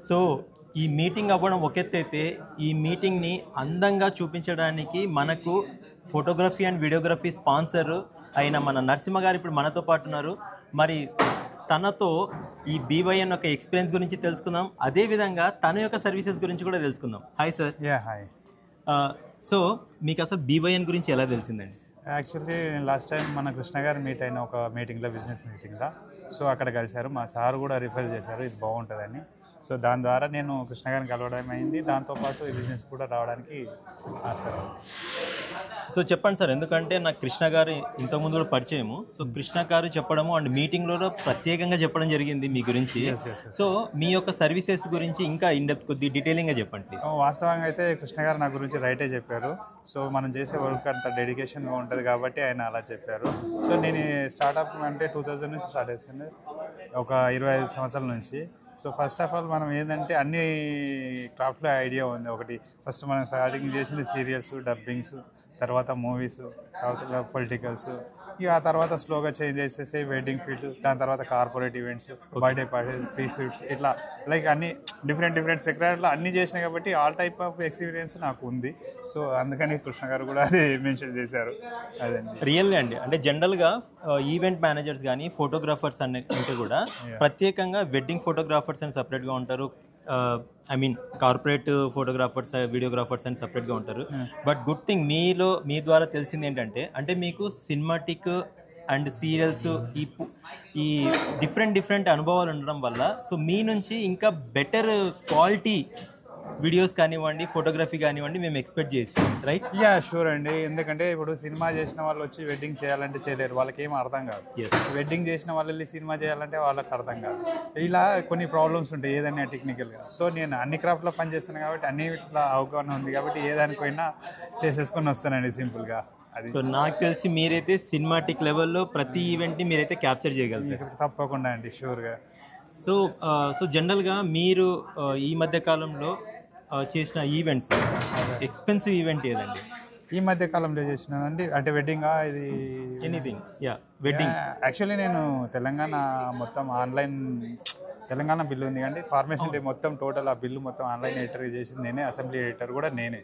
So ఈ meeting అవ్వడం ఒక ఎత్తు అయితే ఈ మీటింగ్ని అందంగా చూపించడానికి మనకు ఫోటోగ్రఫీ అండ్ వీడియోగ్రఫీ స్పాన్సర్ అయిన మన నరసింహ గారు ఇప్పుడు మనతో పాటు ఉన్నారు. మరి తనతో ఈ బీవైఎన్ యొక్క ఎక్స్పీరియన్స్ గురించి తెలుసుకుందాం, అదేవిధంగా తన యొక్క సర్వీసెస్ గురించి కూడా తెలుసుకుందాం. Hi sir. హాయ్. సో మీకు అసలు బీవైఎన్ గురించి ఎలా తెలిసిందండి? యాక్చువల్లీ లాస్ట్ టైం మన కృష్ణ గారు మీట్ అయిన ఒక మీటింగ్లో, బిజినెస్ మీటింగ్లో, సో అక్కడ కలిశారు. మా సార్ కూడా రిఫర్ చేశారు ఇది బాగుంటుందని. సో దాని ద్వారా నేను కృష్ణ గారిని కలవడం అయింది. దాంతోపాటు ఈ బిజినెస్ కూడా రావడానికి ఆస్కారం. సో చెప్పండి సార్, ఎందుకంటే నాకు కృష్ణ గారు ఇంతకుముందు కూడా పరిచయము. సో కృష్ణ గారు చెప్పడము అండ్ మీటింగ్లో ప్రత్యేకంగా చెప్పడం జరిగింది మీ గురించి. సో మీ యొక్క సర్వీసెస్ గురించి ఇంకా ఇన్డెప్త్ కొద్ది డీటెయిలింగ్గా చెప్పండి ప్లీజ్. వాస్తవంగా అయితే కృష్ణ గారు నా గురించి రైటే చెప్పారు. సో మనం చేసే వర్క్ అంత డెడికేషన్గా ఉంటుంది కాబట్టి ఆయన అలా చెప్పారు. సో నేను స్టార్ట్అప్ అంటే 2000 నుంచి స్టార్ట్ చేసింది, ఒక 25 సంవత్సరాల నుంచి. సో ఫస్ట్ ఆఫ్ ఆల్ మనం ఏంటంటే అన్ని క్రాఫ్ట్లో ఐడియా ఉంది. ఒకటి ఫస్ట్ మనం స్టార్టింగ్ చేసింది సీరియల్స్, డబ్బింగ్స్, తర్వాత మూవీస్, తర్వాత పొలిటికల్స్, ఇక ఆ తర్వాత స్లోగా చేంజ్ చేసేసి వెడ్డింగ్ ఫీల్డ్, దాని తర్వాత corporate events, birthday party, free sweets, ఇట్లా లైక్ అన్ని డిఫరెంట్ సెక్టర్లో అన్ని చేసినాయి కాబట్టి ఆల్ టైప్ ఆఫ్ ఎక్స్పీరియన్స్ నాకు ఉంది. సో అందుకని కృష్ణ గారు కూడా అది మెన్షన్ చేశారు. అదే రియల్గా అండి, అంటే జనరల్గా ఈవెంట్ మేనేజర్స్ కానీ ఫోటోగ్రాఫర్స్ అంటే కూడా ప్రత్యేకంగా వెడ్డింగ్ ఫోటోగ్రాఫర్స్ అని సపరేట్గా ఉంటారు, I mean corporate photographers, videographers అని సపరేట్గా ఉంటారు. బట్ గుడ్ థింగ్ మీ ద్వారా తెలిసింది ఏంటంటే, అంటే మీకు సినిమాటిక్ అండ్ సీరియల్స్ ఈ డిఫరెంట్ అనుభవాలు ఉండడం వల్ల సో మీ నుంచి ఇంకా బెటర్ క్వాలిటీ వీడియోస్ కానివ్వండి, ఫోటోగ్రఫీ కానివ్వండి మేము ఎక్స్పెక్ట్ చేయొచ్చు, రైట్? షూర్ అండి. ఎందుకంటే ఇప్పుడు సినిమా చేసిన వాళ్ళు వచ్చి వెడ్డింగ్ చేయాలంటే చేయలేరు, వాళ్ళకి ఏం అర్థం కాదు. వెడ్డింగ్ చేసిన వాళ్ళు వెళ్ళి సినిమా చేయాలంటే వాళ్ళకి అర్థం కాదు. ఇలా కొన్ని ప్రాబ్లమ్స్ ఉంటాయి ఏదైనా టెక్నికల్గా. సో నేను అన్ని క్రాఫ్ట్లో పనిచేస్తాను కాబట్టి అన్ని ఇట్లా అవగాహన ఉంది కాబట్టి ఏదానికైనా చేసేసుకొని వస్తానండి సింపుల్గా. అది సో నాకు తెలిసి మీరైతే సినిమాటిక్ లెవెల్లో ప్రతి ఈవెంట్ని మీరైతే క్యాప్చర్ చేయగలుగుతారు. తప్పకుండా అండి, షూర్గా. సో జనరల్గా మీరు ఈ మధ్య కాలంలో చేసిన ఈవెంట్స్ ఎక్స్పెన్సివ్ ఈవెంట్ ఏదండి ఈ మధ్య కాలంలో చేసినదండి? అంటే వెడ్డింగా? ఇది ఎనీథింగ్, వెడ్డింగ్. యాక్చువల్లీ నేను తెలంగాణ మొత్తం ఆన్లైన్ తెలంగాణ బిల్లు ఉంది కానీ ఫార్మేషన్ డే మొత్తం టోటల్ ఆ బిల్లు మొత్తం ఆన్లైన్ ఎడిటర్ చేసింది నేనే, అసెంబ్లీ ఎడిటర్ కూడా నేనే.